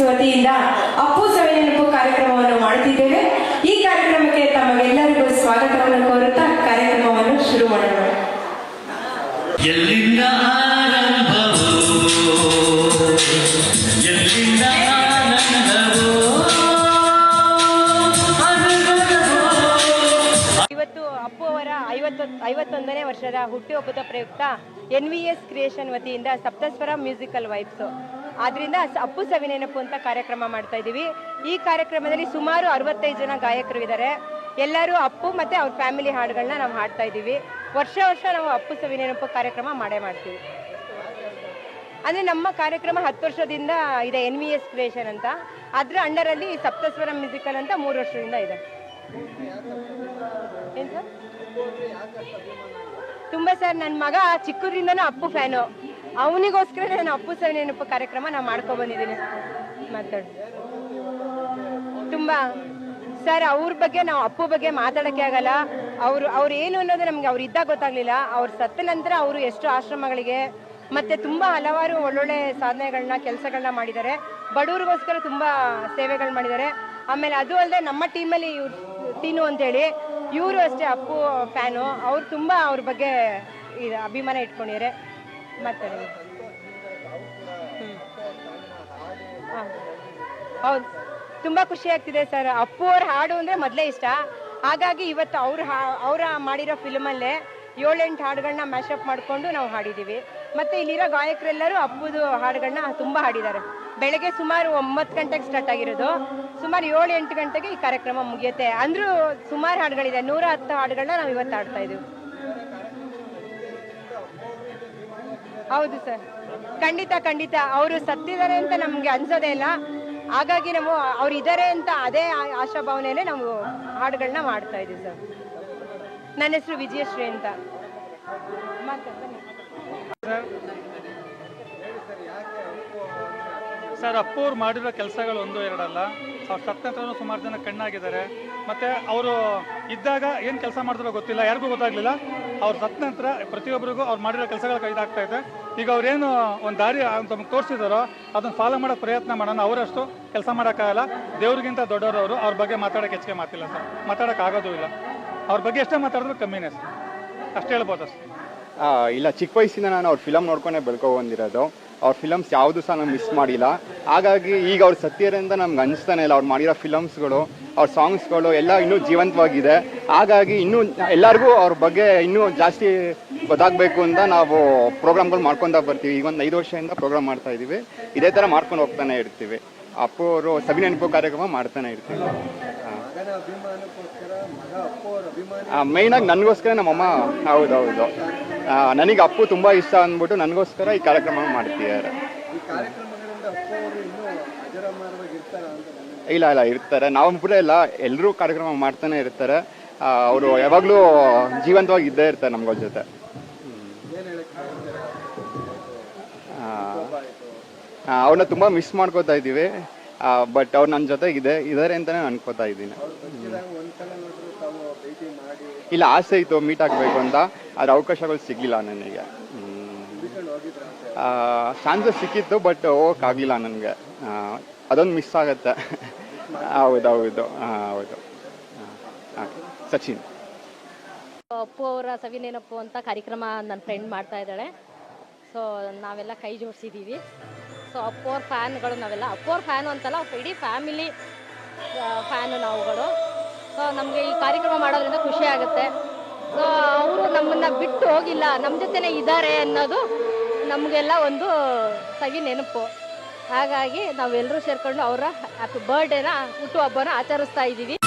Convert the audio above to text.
ವತಿಯಿಂದ ಅಪ್ಪು ಸವಿನೆನಪು ಕಾರ್ಯಕ್ರಮವನ್ನು ಮಾಡುತ್ತಿದ್ದೇವೆ. ಈ ಕಾರ್ಯಕ್ರಮಕ್ಕೆ ತಮಗೆಲ್ಲರಿಗೂ ಸ್ವಾಗತವನ್ನು ಕೋರುತ್ತಾ ಕಾರ್ಯಕ್ರಮವನ್ನು ಶುರು ಮಾಡೋಣ. ಎಲ್ಲಿಂದ ಆರಂಭವೋ ಎಲ್ಲಿಂದ ಆನಂದವೋ. ಇವತ್ತು ಅಪ್ಪು ಅವರ 51ನೇ ವರ್ಷದ ಹುಟ್ಟುಹಬ್ಬದ ಪ್ರಯುಕ್ತ NVS ಕ್ರಿಯೇಷನ್ ವತಿಯಿಂದ ಸಪ್ತಸ್ವರ ಮ್ಯೂಸಿಕಲ್ ವೈಬ್ಸ್ ಆದ್ರಿಂದ ಅಪ್ಪು ಸವಿನೆನಪು ಅಂತ ಕಾರ್ಯಕ್ರಮ ಮಾಡ್ತಾ ಇದ್ದೀವಿ. ಈ ಕಾರ್ಯಕ್ರಮದಲ್ಲಿ ಸುಮಾರು 65 ಜನ ಗಾಯಕರು ಇದ್ದಾರೆ. ಎಲ್ಲರೂ ಅಪ್ಪು ಮತ್ತು ಅವ್ರ ಫ್ಯಾಮಿಲಿ ಹಾಡುಗಳನ್ನ ನಾವು ಹಾಡ್ತಾ ಇದ್ದೀವಿ. ವರ್ಷ ನಾವು ಅಪ್ಪು ಸವಿನೆನಪು ಕಾರ್ಯಕ್ರಮ ಮಾಡ್ತೀವಿ. ಅಂದರೆ ನಮ್ಮ ಕಾರ್ಯಕ್ರಮ 10 ವರ್ಷದಿಂದ ಇದೆ, NVS ಕ್ರಿಯೇಷನ್ ಅಂತ. ಅದರ ಅಂಡರಲ್ಲಿ ಸಪ್ತಸ್ವರ ಮ್ಯೂಸಿಕಲ್ ಅಂತ 3 ವರ್ಷದಿಂದ ಇದೆ. ಏನು ಸರ್? ತುಂಬ ಸರ್, ನನ್ನ ಮಗ ಚಿಕ್ಕದ್ರಿಂದನೂ ಅಪ್ಪು ಫ್ಯಾನು. ಅವನಿಗೋಸ್ಕರ ನಾನು ಅಪ್ಪು ಸವಿನೆನಪು ಕಾರ್ಯಕ್ರಮ ನಾವು ಮಾಡ್ಕೊಬಂದಿದ್ದೀನಿ. ಮಾತಾಡಿ ತುಂಬ ಸರ್, ಅವ್ರ ಬಗ್ಗೆ ನಾವು ಅಪ್ಪು ಬಗ್ಗೆ ಮಾತಾಡೋಕ್ಕೆ ಆಗಲ್ಲ. ಅವ್ರು ಏನು ಅನ್ನೋದು ನಮ್ಗೆ ಅವ್ರು ಇದ್ದಾಗ ಗೊತ್ತಾಗ್ಲಿಲ್ಲ. ಅವ್ರು ಸತ್ತ ನಂತರ ಅವರು ಎಷ್ಟು ಆಶ್ರಮಗಳಿಗೆ ಮತ್ತೆ ತುಂಬ ಹಲವಾರು ಒಳ್ಳೊಳ್ಳೆ ಸಾಧನೆಗಳನ್ನ ಕೆಲಸಗಳನ್ನ ಮಾಡಿದ್ದಾರೆ. ಬಡವ್ರಿಗೋಸ್ಕರ ತುಂಬ ಸೇವೆಗಳು ಮಾಡಿದ್ದಾರೆ. ಆಮೇಲೆ ಅದು ಅಲ್ಲದೆ ನಮ್ಮ ಟೀಮಲ್ಲಿ ಟೀನು ಅಂತೇಳಿ ಇವರು ಅಷ್ಟೇ ಅಪ್ಪು ಫ್ಯಾನು. ಅವ್ರು ತುಂಬ ಅವ್ರ ಬಗ್ಗೆ ಅಭಿಮಾನ ಇಟ್ಕೊಂಡಿದ್ದಾರೆ. ಮಾತಾಡಿ. ಹೌದು, ತುಂಬ ಖುಷಿ ಆಗ್ತಿದೆ ಸರ್. ಅಪ್ಪು ಅವ್ರ ಹಾಡು ಅಂದರೆ ಮೊದಲೇ ಇಷ್ಟ. ಹಾಗಾಗಿ ಇವತ್ತು ಅವ್ರ ಮಾಡಿರೋ ಫಿಲ್ಮಲ್ಲೇ 7-8 ಹಾಡುಗಳನ್ನ ಮ್ಯಾಶಪ್ ಮಾಡಿಕೊಂಡು ನಾವು ಹಾಡಿದ್ದೀವಿ. ಮತ್ತು ಇಲ್ಲಿರೋ ಗಾಯಕರೆಲ್ಲರೂ ಅಪ್ಪುದು ಹಾಡುಗಳನ್ನ ತುಂಬ ಹಾಡಿದ್ದಾರೆ. ಬೆಳಗ್ಗೆ ಸುಮಾರು 9 ಗಂಟೆಗೆ ಸ್ಟಾರ್ಟ್ ಆಗಿರೋದು, ಸುಮಾರು 7-8 ಗಂಟೆಗೆ ಈ ಕಾರ್ಯಕ್ರಮ ಮುಗಿಯುತ್ತೆ. ಅಂದರೂ ಸುಮಾರು ಹಾಡುಗಳಿದೆ, 110 ಹಾಡುಗಳನ್ನ ನಾವು ಇವತ್ತು ಹಾಡ್ತಾ ಇದ್ದೀವಿ. ಹೌದು ಸರ್, ಖಂಡಿತ ಅವರು ಸತ್ತಿದ್ದಾರೆ ಅಂತ ನಮಗೆ ಅನ್ಸೋದೇ ಇಲ್ಲ. ಹಾಗಾಗಿ ನಾವು ಅವ್ರು ಇದ್ದಾರೆ ಅಂತ ಅದೇ ಆಶಾಭಾವನೆಯಲ್ಲೇ ನಾವು ಹಾಡುಗಳನ್ನ ಮಾಡ್ತಾ ಇದ್ದೀವಿ ಸರ್. ನನ್ನ ಹೆಸರು ವಿಜಯಶ್ರೀ ಅಂತ. ಸರ್, ಅಪ್ಪು ಅವ್ರು ಮಾಡಿರೋ ಕೆಲಸಗಳು 1-2 ಅಲ್ಲ. ಅವ್ರು ಸತ್ತ ನಂತರ ಸುಮಾರು ಜನ ಕಣ್ಣಾಗಿದ್ದಾರೆ. ಮತ್ತು ಅವರು ಇದ್ದಾಗ ಏನು ಕೆಲಸ ಮಾಡಿದ್ರೋ ಗೊತ್ತಿಲ್ಲ, ಯಾರಿಗೂ ಗೊತ್ತಾಗಲಿಲ್ಲ. ಅವ್ರು ಸತ್ತ ನಂತರ ಪ್ರತಿಯೊಬ್ಬರಿಗೂ ಅವ್ರು ಮಾಡಿರೋ ಕೆಲಸಗಳು ಇದಾಗ್ತಾ ಇದೆ. ಈಗ ಅವ್ರೇನು ಒಂದು ದಾರಿ ತಮಗೆ ತೋರಿಸಿದಾರೋ ಅದನ್ನು ಫಾಲೋ ಮಾಡೋಕ್ಕೆ ಪ್ರಯತ್ನ ಮಾಡೋಣ. ಅವರಷ್ಟು ಕೆಲಸ ಮಾಡೋಕ್ಕಾಗಲ್ಲ, ದೇವ್ರಿಗಿಂತ ದೊಡ್ಡವರು. ಅವ್ರ ಬಗ್ಗೆ ಮಾತಾಡೋಕ್ಕೆ ಹೆಚ್ಚಿಗೆ ಮಾತಿಲ್ಲ ಸರ್, ಮಾತಾಡೋಕ್ಕಾಗೋದು ಇಲ್ಲ. ಅವ್ರ ಬಗ್ಗೆ ಎಷ್ಟೇ ಮಾತಾಡಿದ್ರು ಕಮ್ಮಿನೇ ಸರ್, ಅಷ್ಟು ಹೇಳ್ಬೋದು ಅಷ್ಟೇ. ಇಲ್ಲ, ಚಿಕ್ಕ ವಯಸ್ಸಿಂದ ನಾನು ಅವ್ರ ಫಿಲಮ್ ನೋಡ್ಕೊಂಡೇ ಬಂದಿರೋದು. ಅವ್ರ ಫಿಲಮ್ಸ್ ಯಾವುದು ಸಹ ನಾನು ಮಿಸ್ ಮಾಡಿಲ್ಲ. ಹಾಗಾಗಿ ಈಗ ಅವ್ರು ಸತ್ತಿರೋದ್ರಿಂದ ನಮ್ಗೆ ಅನಿಸ್ತಾನೆ ಇಲ್ಲ. ಅವ್ರು ಮಾಡಿರೋ ಫಿಲಮ್ಸ್ಗಳು, ಅವ್ರ ಸಾಂಗ್ಸ್ಗಳು ಎಲ್ಲ ಇನ್ನೂ ಜೀವಂತವಾಗಿದೆ. ಹಾಗಾಗಿ ಇನ್ನೂ ಎಲ್ಲರಿಗೂ ಅವ್ರ ಬಗ್ಗೆ ಇನ್ನೂ ಜಾಸ್ತಿ ಗೊತ್ತಾಗಬೇಕು ಅಂತ ನಾವು ಪ್ರೋಗ್ರಾಮ್ಗಳು ಮಾಡ್ಕೊತಾ ಬರ್ತೀವಿ. ಈಗ ಒಂದು 5 ವರ್ಷದಿಂದ ಪ್ರೋಗ್ರಾಮ್ ಮಾಡ್ತಾ ಇದ್ದೀವಿ. ಇದೇ ಥರ ಮಾಡ್ಕೊಂಡು ಹೋಗ್ತಾನೆ ಇರ್ತೀವಿ. ಅಪ್ಪು ಅವರು ಸವಿನೆನಪು ಕಾರ್ಯಕ್ರಮ ಮಾಡ್ತಾನೆ ಇರ್ತೀವಿ. ಮೇಯ್ನಾಗಿ ನನಗೋಸ್ಕರ ನಮ್ಮಮ್ಮ, ಹೌದೌದು, ನನಗೆ ಅಪ್ಪು ತುಂಬ ಇಷ್ಟ ಅಂದ್ಬಿಟ್ಟು ನನಗೋಸ್ಕರ ಈ ಕಾರ್ಯಕ್ರಮ ಮಾಡ್ತಿದ್ದಾರೆ. ಇಲ್ಲ ಇರ್ತಾರೆ. ನಾವು ಪುರ ಇಲ್ಲ, ಎಲ್ಲರೂ ಕಾರ್ಯಕ್ರಮ ಮಾಡ್ತಾನೆ ಇರ್ತಾರೆ. ಅವರು ಯಾವಾಗಲೂ ಜೀವಂತವಾಗಿ ಇದ್ದೇ ಇರ್ತಾರೆ ನಮ್ಗಳ ಜೊತೆ. ಅವ್ರನ್ನ ತುಂಬ ಮಿಸ್ ಮಾಡ್ಕೋತಾ ಇದ್ದೀವಿ. ಬಟ್ ಅವ್ರು ನನ್ನ ಜೊತೆಗೆ ಇದ್ದಾರೆ ಅಂತಲೇ ಅನ್ಕೋತಾ ಇದ್ದೀನಿ. ಇಲ್ಲ, ಆಸೆ ಇತ್ತು ಮೀಟ್ ಆಗಬೇಕು ಅಂತ, ಅದ್ರ ಅವಕಾಶಗಳು ಸಿಗಲಿಲ್ಲ ನನಗೆ. ಚಾನ್ಸಸ್ ಸಿಕ್ಕಿತ್ತು, ಬಟ್ ಹೋಗೋಕ್ಕಾಗಲಿಲ್ಲ ನನಗೆ. ಅದೊಂದು ಮಿಸ್ ಆಗುತ್ತೆ. ಹೌದು. ಸಚಿನ್. ಅಪ್ಪು ಅವರ ಸವಿನೆನಪು ಅಂತ ಕಾರ್ಯಕ್ರಮ ನನ್ನ ಫ್ರೆಂಡ್ ಮಾಡ್ತಾ ಇದ್ದಾಳೆ. ಸೊ ನಾವೆಲ್ಲ ಕೈ ಜೋಡಿಸಿದ್ದೀವಿ. ಸೊ ಅಪ್ಪು ಅವ್ರ ಫ್ಯಾನ್ಗಳು ನಾವೆಲ್ಲ. ಅಪ್ಪು ಅವ್ರ ಫ್ಯಾನು ಅಂತಲ್ಲ, ಇಡೀ ಫ್ಯಾಮಿಲಿ ಫ್ಯಾನು ನಾವುಗಳು. ಸೊ ನಮಗೆ ಈ ಕಾರ್ಯಕ್ರಮ ಮಾಡೋದ್ರಿಂದ ಖುಷಿ ಆಗುತ್ತೆ. ಸೊ ಅವರು ನಮ್ಮನ್ನು ಬಿಟ್ಟು ಹೋಗಿಲ್ಲ, ನಮ್ಮ ಜೊತೆನೇ ಇದ್ದಾರೆ ಅನ್ನೋದು ನಮಗೆಲ್ಲ ಒಂದು ಸವಿ ನೆನಪು. ಹಾಗಾಗಿ ನಾವೆಲ್ಲರೂ ಸೇರಿಕೊಂಡು ಅವರ ಹ್ಯಾಪಿ ಬರ್ಡೇನ, ಹುಟ್ಟುಹಬ್ಬನ ಆಚರಿಸ್ತಾ ಇದ್ದೀವಿ.